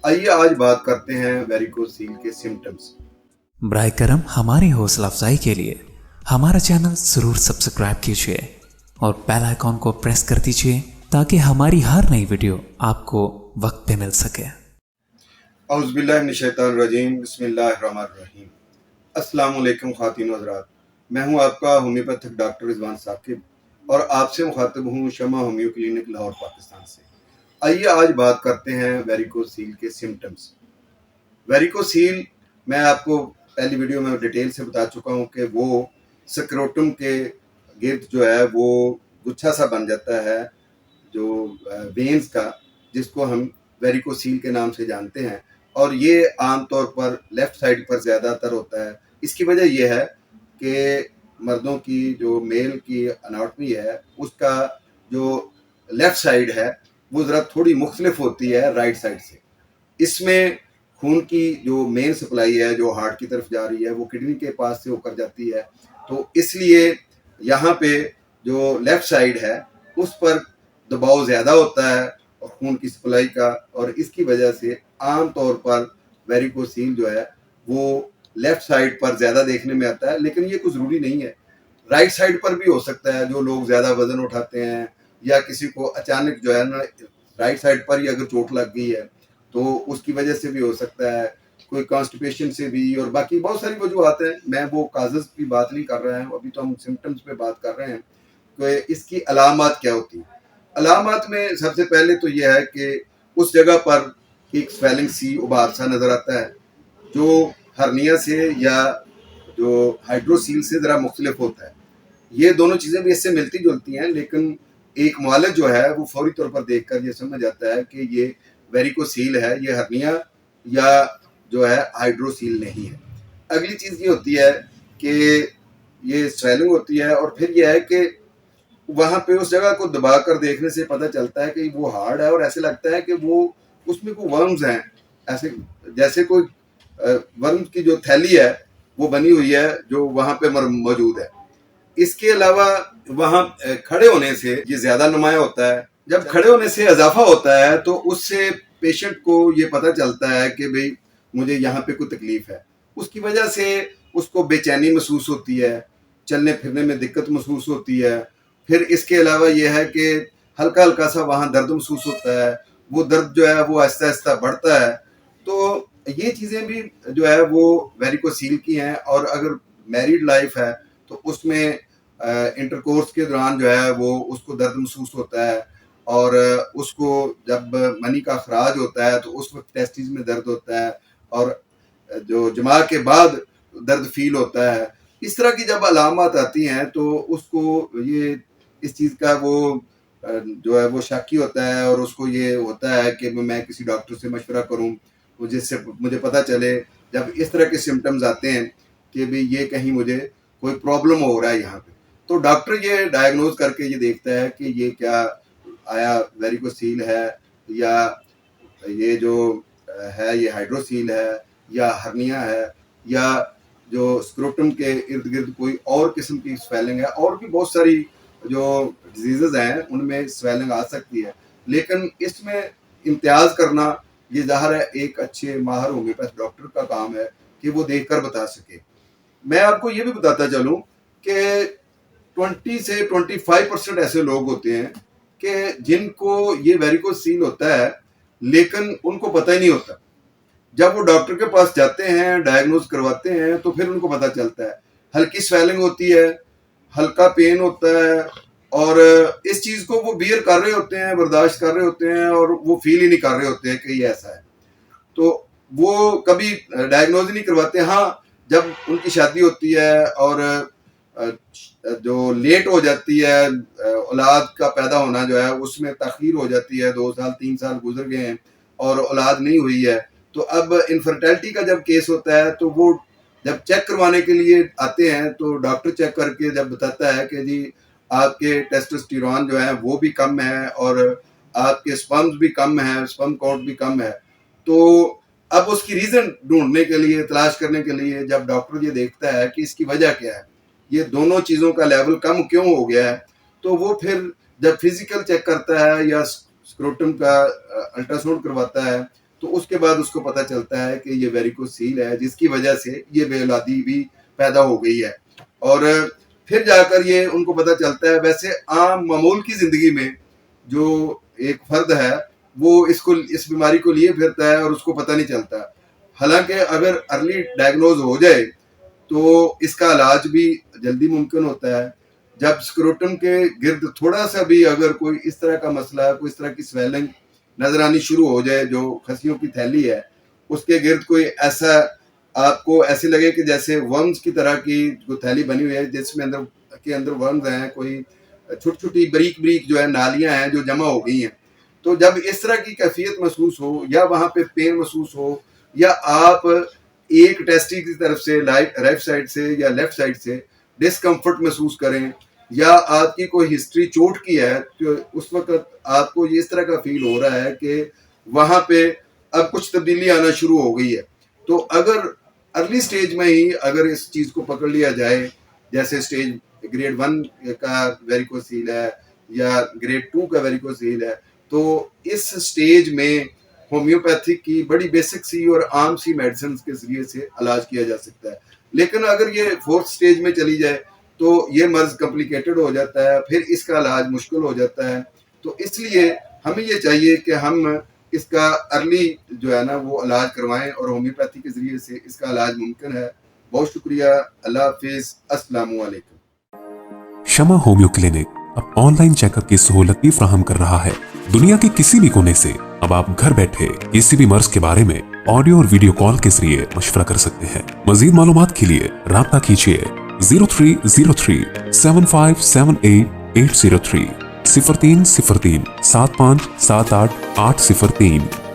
आइए आज बात करते हैं वेरिकोसील के सिम्टम्स। ब्राय करम हमारी हौसला अफजाई के लिए हमारा चैनल ज़रूर सब्सक्राइब कीजिए और बेल आइकॉन को प्रेस कर दीजिए ताकि हमारी हर नई वीडियो आपको वक्त पे मिल सके। औज़ुबिल्लाहि मिनश्शैतानिर्रजीम, बिस्मिल्लाहिर्रहमानिर्रहीम। अस्सलाम वालेकुम ख़वातीन व हज़रात, मैं हूं आपका होम्योपैथिक डॉक्टर रिजवान साकिब और आपसे मुखातिब हूं शमा होम्यो क्लिनिक लाहौर पाकिस्तान से। आइए आज बात करते हैं वेरिकोसील के सिम्टम्स। वेरिकोसील मैं आपको पहली वीडियो में डिटेल से बता चुका हूं कि वो स्क्रोटम के गिर्द जो है वो गुच्छा सा बन जाता है, जो वेन्स का, जिसको हम वेरिकोसील के नाम से जानते हैं, और ये आमतौर पर लेफ़्ट साइड पर ज़्यादातर होता है। इसकी वजह यह है कि मर्दों की जो मेल की अनाटमी है उसका जो लेफ़्ट साइड है वो ज़रा थोड़ी मुख्तलिफ होती है राइट साइड से। इसमें खून की जो मेन सप्लाई है जो हार्ट की तरफ जा रही है वो किडनी के पास से होकर जाती है, तो इसलिए यहाँ पे जो लेफ़्ट साइड है उस पर दबाव ज़्यादा होता है और खून की सप्लाई का, और इसकी वजह से आम तौर पर वेरिकोसील जो है वो लेफ़्ट साइड पर ज़्यादा देखने में आता है। लेकिन ये कुछ ज़रूरी नहीं है, राइट साइड पर भी हो सकता है। जो लोग ज़्यादा वज़न उठाते हैं या किसी को अचानक जो है ना राइट साइड पर ही अगर चोट लग गई है तो उसकी वजह से भी हो सकता है, कोई कॉन्स्टिपेशन से भी, और बाकी बहुत सारी वजूहत हैं। मैं वो काजेज़ की बात नहीं कर रहा हूँ, अभी तो हम सिम्टम्स पे बात कर रहे हैं कि इसकी अलामत क्या होती है। अलामत में सबसे पहले तो यह है कि उस जगह पर एक स्वेलिंग सी उबार सा नज़र आता है, जो हर्निया से या जो हाइड्रोसील से ज़रा मुख्तलिफ होता है। ये दोनों चीज़ें भी इससे मिलती जुलती हैं, लेकिन एक मुआलिज जो है वो फौरी तौर पर देखकर ये समझ आता है कि ये वेरिकोसील है, ये हर्निया या जो है हाइड्रोसील नहीं है। अगली चीज़ ये होती है कि ये स्वेलिंग होती है, और फिर यह है कि वहाँ पे उस जगह को दबा कर देखने से पता चलता है कि वो हार्ड है और ऐसे लगता है कि वो उसमें कोई वर्म्स हैं, ऐसे जैसे कोई वर्म की जो थैली है वो बनी हुई है जो वहाँ पे मौजूद है। इसके अलावा वहाँ खड़े होने से ये ज़्यादा नुमाया होता है। जब खड़े होने से इजाफा होता है तो उससे पेशेंट को ये पता चलता है कि भाई मुझे यहाँ पे कोई तकलीफ है। उसकी वजह से उसको बेचैनी महसूस होती है, चलने फिरने में दिक्कत महसूस होती है। फिर इसके अलावा ये है कि हल्का हल्का सा वहाँ दर्द महसूस होता है, वो दर्द जो है वो आहिस्ता आहिस्ता बढ़ता है। तो ये चीज़ें भी जो है वो वेरिकोसील की हैं। और अगर मैरिड लाइफ है तो उसमें इंटरकोर्स के दौरान जो है वो उसको दर्द महसूस होता है, और उसको जब मनी का अखराज होता है तो उस वक्त टेस्टिस में दर्द होता है, और जो जमा के बाद दर्द फील होता है। इस तरह की जब अलामत आती हैं तो उसको ये इस चीज़ का वो जो है वो शक ही होता है, और उसको ये होता है कि मैं किसी डॉक्टर से मशवरा करूं जिससे मुझे पता चले जब इस तरह के सिम्टम्स आते हैं कि भाई ये कहीं मुझे कोई प्रॉब्लम हो रहा है यहाँ पे, तो डॉक्टर ये डायग्नोज करके ये देखता है कि ये क्या आया वेरिकोसील है, या ये जो है ये हाइड्रोसील है, या हर्निया है, या जो स्क्रोटम के इर्द गिर्द कोई और किस्म की स्वेलिंग है। और भी बहुत सारी जो डिजीज़ हैं उनमें स्वेलिंग आ सकती है, लेकिन इसमें इम्तियाज़ करना ये ज़ाहिर है एक अच्छे माहिर होम्योपैथ डॉक्टर का काम है कि वो देख कर बता सके। मैं आपको ये भी बताता चलूँ कि 20 से 25% ऐसे लोग होते हैं कि जिनको ये वेरिकोसील होता है लेकिन उनको पता ही नहीं होता। जब वो डॉक्टर के पास जाते हैं, डायग्नोज करवाते हैं, तो फिर उनको पता चलता है। हल्की स्वेलिंग होती है, हल्का पेन होता है, और इस चीज़ को वो बियर कर रहे होते हैं, बर्दाश्त कर रहे होते हैं, और वो फील ही नहीं कर रहे होते हैं कि ये ऐसा है। तो वो कभी डायग्नोज नहीं करवाते। हाँ, जब उनकी शादी होती है और जो लेट हो जाती है, औलाद का पैदा होना जो है उसमें तखीर हो जाती है, 2 साल 3 साल गुजर गए हैं और औलाद नहीं हुई है, तो अब इनफर्टिलिटी का जब केस होता है तो वो जब चेक करवाने के लिए आते हैं तो डॉक्टर चेक करके जब बताता है कि जी आपके टेस्टोस्टेरोन जो है वो भी कम है और आपके स्पर्म्स भी कम है, स्पर्म काउंट भी कम है, तो अब उसकी रीज़न ढूंढने के लिए, तलाश करने के लिए जब डॉक्टर ये देखता है कि इसकी वजह क्या है, ये दोनों चीज़ों का लेवल कम क्यों हो गया है, तो वो फिर जब फिजिकल चेक करता है या स्क्रोटम का अल्ट्रासाउंड करवाता है تو اس کے بعد اس کو پتہ چلتا ہے کہ یہ ویریکوسیل ہے، جس کی وجہ سے یہ بے اولادی بھی پیدا ہو گئی ہے، اور پھر جا کر یہ ان کو پتہ چلتا ہے۔ ویسے عام معمول کی زندگی میں جو ایک فرد ہے وہ اس بیماری کو لیے پھرتا ہے اور اس کو پتہ نہیں چلتا، حالانکہ اگر ارلی ڈائگنوز ہو جائے تو اس کا علاج بھی جلدی ممکن ہوتا ہے۔ جب سکروٹم کے گرد تھوڑا سا بھی اگر کوئی اس طرح کا مسئلہ، کوئی اس طرح کی سویلنگ نظر آنی شروع ہو جائے، جو خصیوں کی تھیلی ہے اس کے گرد کوئی ایسا آپ کو ایسے لگے کہ جیسے ورمز کی طرح کی جو تھیلی بنی ہوئی ہے، جس میں اندر ورمز ہیں، کوئی چھوٹی چھوٹی بریک جو ہے نالیاں ہیں جو جمع ہو گئی ہیں، تو جب اس طرح کی کیفیت محسوس ہو یا وہاں پہ پین محسوس ہو، یا آپ ایک ٹیسٹی کی طرف سے رائٹ سائڈ سے یا لیفٹ سائڈ سے ڈسکمفرٹ محسوس کریں، یا آپ کی کوئی ہسٹری چوٹ کی ہے، تو اس وقت آپ کو اس طرح کا فیل ہو رہا ہے کہ وہاں پہ اب کچھ تبدیلی آنا شروع ہو گئی ہے، تو اگر ارلی سٹیج میں ہی اگر اس چیز کو پکڑ لیا جائے، جیسے سٹیج گریڈ 1 کا ویریکوسیل ہے یا گریڈ 2 کا ویریکوسیل ہے، تو اس سٹیج میں ہومیوپیتھک کی بڑی بیسک سی اور عام سی میڈیسنز کے ذریعے سے علاج کیا جا سکتا ہے۔ لیکن اگر یہ 4th سٹیج میں چلی جائے تو یہ مرض کمپلیکیٹڈ ہو جاتا ہے، پھر اس کا علاج مشکل ہو جاتا ہے، تو اس لیے ہمیں یہ چاہیے کہ ہم اس کا ارلی جو ہے نا وہ علاج کروائیں، اور ہومیوپیتھی کے ذریعے سے اس کا علاج ممکن ہے۔ بہت شکریہ، اللہ حافظ، السلام علیکم۔ شمع ہومیو کلینک اب آن لائن چیک اپ کی سہولت بھی فراہم کر رہا ہے۔ دنیا کے کسی بھی کونے سے اب آپ گھر بیٹھے کسی بھی مرض کے بارے میں آڈیو اور ویڈیو کال کے ذریعے مشورہ کر سکتے ہیں۔ مزید معلومات کے لیے رابطہ کیجیے 0303 7578 803 0303 7578 803۔